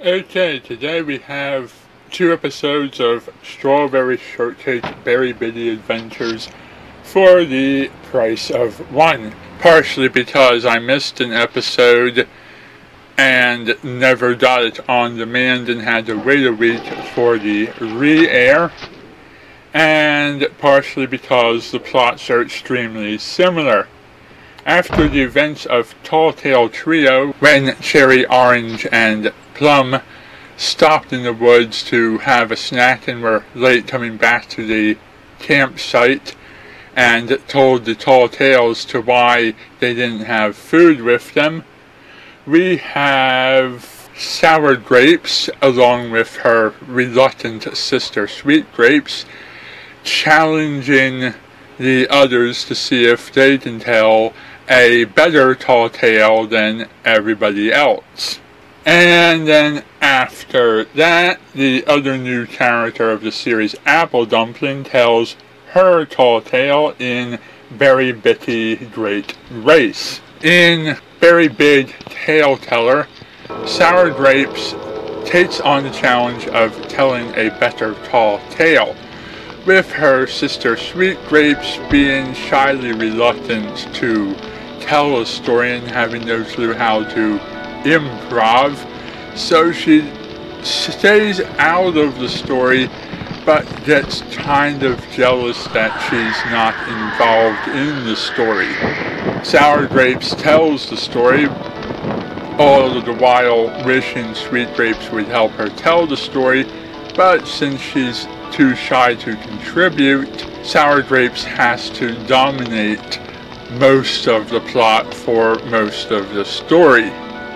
Okay, today we have 2 episodes of Strawbery, Shoortcake, Berry Bitty Adventures for the price of 1. Partially because I missed an episode and never got it on demand and had to wait a week for the re-air, and partially because the plots are extremely similar. After the events of Tall Tale Trio, when Cherry, Orange, and Plum stopped in the woods to have a snack and were late coming back to the campsite and told the tall tales to why they didn't have food with them, we have Sour Grapes, along with her reluctant sister Sweet Grapes, challenging the others to see if they can tell a better tall tale than everybody else. And then after that, the other new character of the series, Apple Dumpling, tells her tall tale in Berry Bitty Great Race. In Berry Big Tale Teller, Sour Grapes takes on the challenge of telling a better tall tale, with her sister Sweet Grapes being shyly reluctant to tell a story and having no clue how to improv, so she stays out of the story but gets kind of jealous that she's not involved in the story. Sour Grapes tells the story, all of the while wishing Sweet Grapes would help her tell the story, but since she's too shy to contribute, Sour Grapes has to dominate most of the plot for most of the story.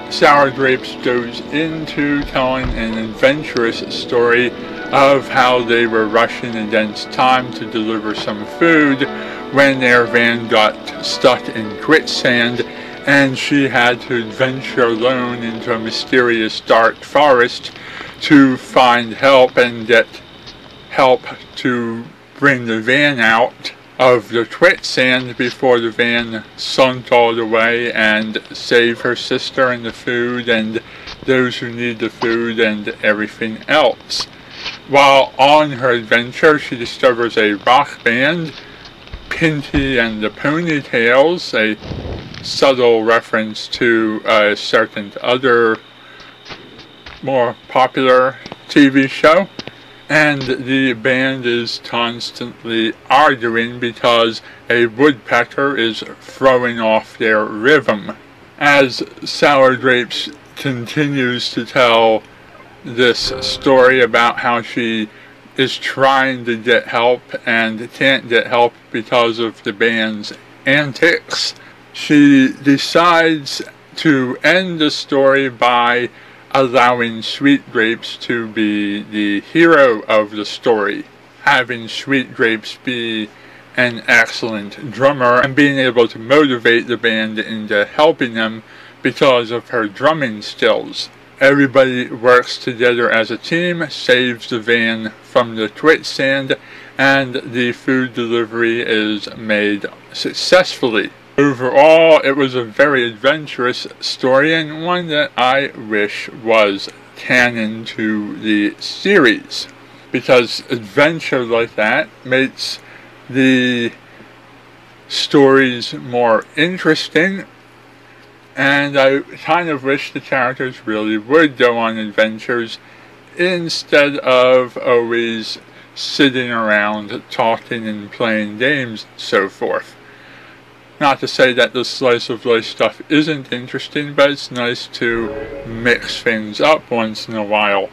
Sour Grapes goes into telling an adventurous story of how they were rushing against time to deliver some food when their van got stuck in quicksand and she had to adventure alone into a mysterious dark forest to find help and get help to bring the van out of the quicksand before the van sunk all the way, and save her sister and the food and those who need the food and everything else. While on her adventure, she discovers a rock band, Pinty and the Ponytails, a subtle reference to a certain other more popular TV show. And the band is constantly arguing because a woodpecker is throwing off their rhythm. As Sour Grapes continues to tell this story about how she is trying to get help and can't get help because of the band's antics, she decides to end the story by allowing Sweet Grapes to be the hero of the story, having Sweet Grapes be an excellent drummer and being able to motivate the band into helping them because of her drumming skills. Everybody works together as a team, saves the van from the quicksand, and the food delivery is made successfully. Overall, it was a very adventurous story and one that I wish was canon to the series, because adventure like that makes the stories more interesting, and I kind of wish the characters really would go on adventures instead of always sitting around talking and playing games and so forth. Not to say that the slice of life stuff isn't interesting, but it's nice to mix things up once in a while.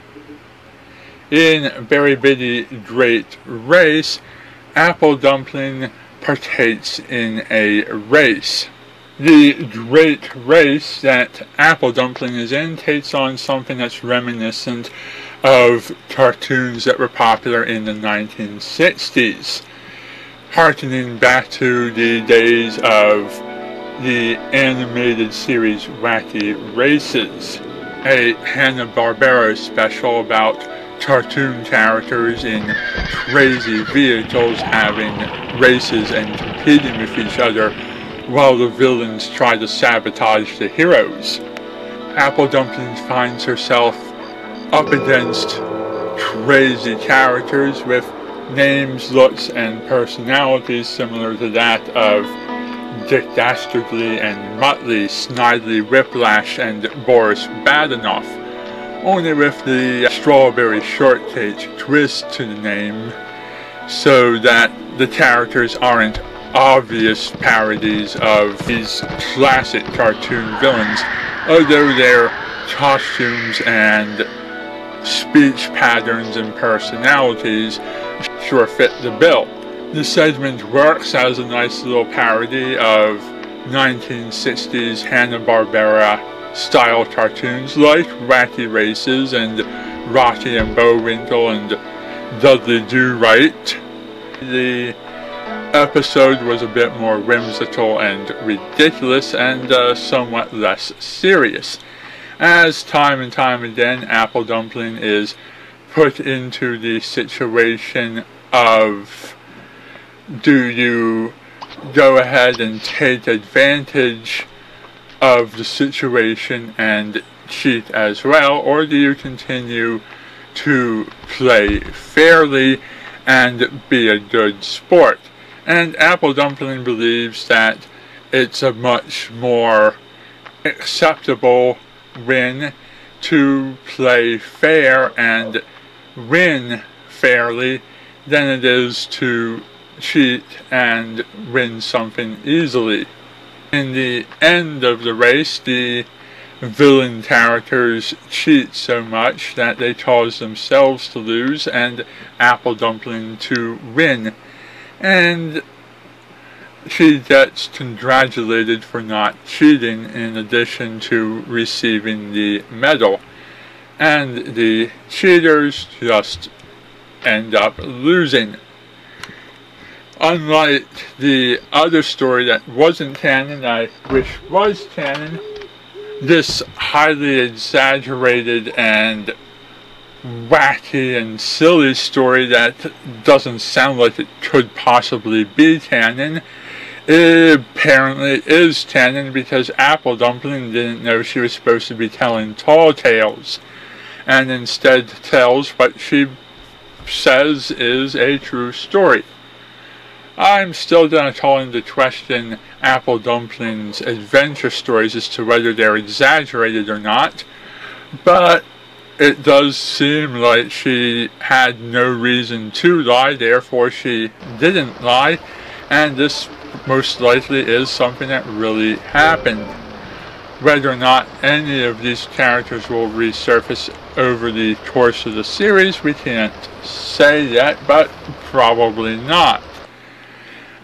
In Berry Bitty Great Race, Apple Dumpling partakes in a race. The Great Race that Apple Dumpling is in takes on something that's reminiscent of cartoons that were popular in the 1960s. Harkening back to the days of the animated series Wacky Races, a Hanna-Barbera special about cartoon characters in crazy vehicles having races and competing with each other while the villains try to sabotage the heroes. Apple Dumpling finds herself up against crazy characters with names, looks, and personalities similar to that of Dick Dastardly and Muttley, Snidely Whiplash, and Boris Badenoff, only with the Strawbery Shoortcake twist to the name, so that the characters aren't obvious parodies of these classic cartoon villains, although their costumes and speech patterns and personalities sure fit the bill. The segment works as a nice little parody of 1960s Hanna-Barbera style cartoons like Wacky Races and Rocky and Bullwinkle and Dudley Do-Right. The episode was a bit more whimsical and ridiculous and somewhat less serious. As time and time again, Apple Dumpling is put into the situation of, do you go ahead and take advantage of the situation and cheat as well, or do you continue to play fairly and be a good sport? And Apple Dumpling believes that it's a much more acceptable win to play fair and win fairly than it is to cheat and win something easily. In the end of the race, the villain characters cheat so much that they cause themselves to lose and Apple Dumpling to win. And she gets congratulated for not cheating in addition to receiving the medal. And the cheaters just end up losing. Unlike the other story that wasn't canon, I wish was canon, this highly exaggerated and wacky and silly story that doesn't sound like it could possibly be canon, it apparently is canon because Apple Dumpling didn't know she was supposed to be telling tall tales, and instead tells what she says is a true story. I'm still going to call into question Apple Dumpling's adventure stories as to whether they're exaggerated or not, but it does seem like she had no reason to lie, therefore she didn't lie, and this most likely is something that really happened. Whether or not any of these characters will resurface over the course of the series, we can't say yet, but probably not.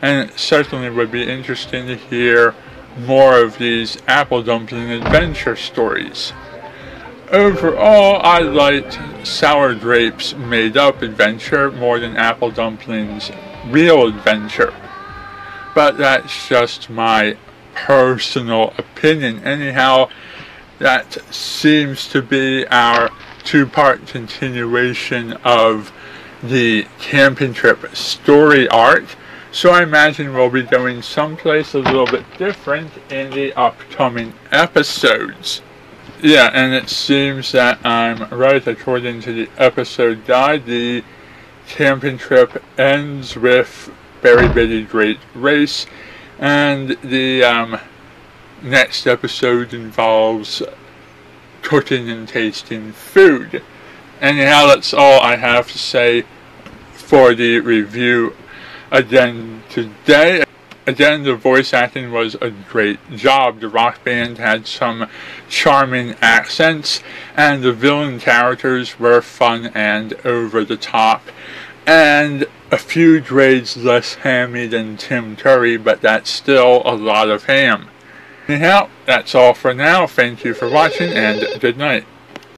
And it certainly would be interesting to hear more of these Apple Dumpling adventure stories. Overall, I liked Sour Grape's made-up adventure more than Apple Dumpling's real adventure. But that's just my personal opinion. Anyhow, that seems to be our two-part continuation of the camping trip story arc. So I imagine we'll be going someplace a little bit different in the upcoming episodes. Yeah, and it seems that I'm right. According to the episode guide, the camping trip ends with Very Bitty Great Race, and the next episode involves cooking and tasting food. Anyhow, that's all I have to say for the review again today. Again, the voice acting was a great job. The rock band had some charming accents, and the villain characters were fun and over the top, and a few grades less hammy than Tim Curry, but that's still a lot of ham. Anyhow, that's all for now. Thank you for watching, and good night.